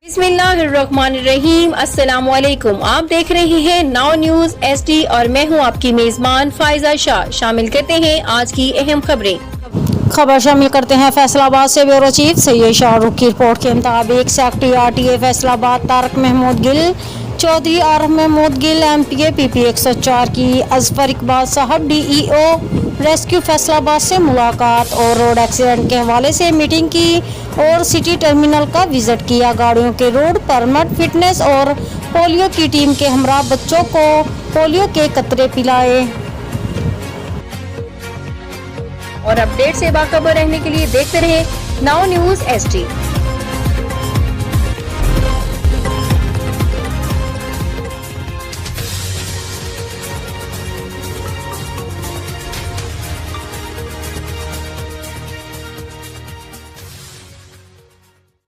बिस्मिल्लाहिर्रहमानिर्रहीम। अस्सलामुअलैकुम। आप देख रहे हैं नाउ न्यूज SD और मैं हूं आपकी मेजबान फायजा शाह। शामिल करते हैं आज की अहम खबरें। खबर शामिल करते हैं फैसलाबाद से। ब्यूरो चीफ सैयद शाहरुख की रिपोर्ट के मुताबिक secretary RTA Faisalabad Tariq Mahmood Gill, Chaudhry Arif Mahmood Gill, MPA PP 104 की अजफर इकबाल साहब, DEO रेस्क्यू फैसलाबाद से मुलाकात और रोड एक्सीडेंट के हवाले से मीटिंग की और सिटी टर्मिनल का विजिट किया। गाड़ियों के रोड परमिट, फिटनेस और पोलियो की टीम के हमरा बच्चों को पोलियो के कतरे पिलाए। और अपडेट से बाखबर रहने के लिए देखते रहे नाउ न्यूज SD।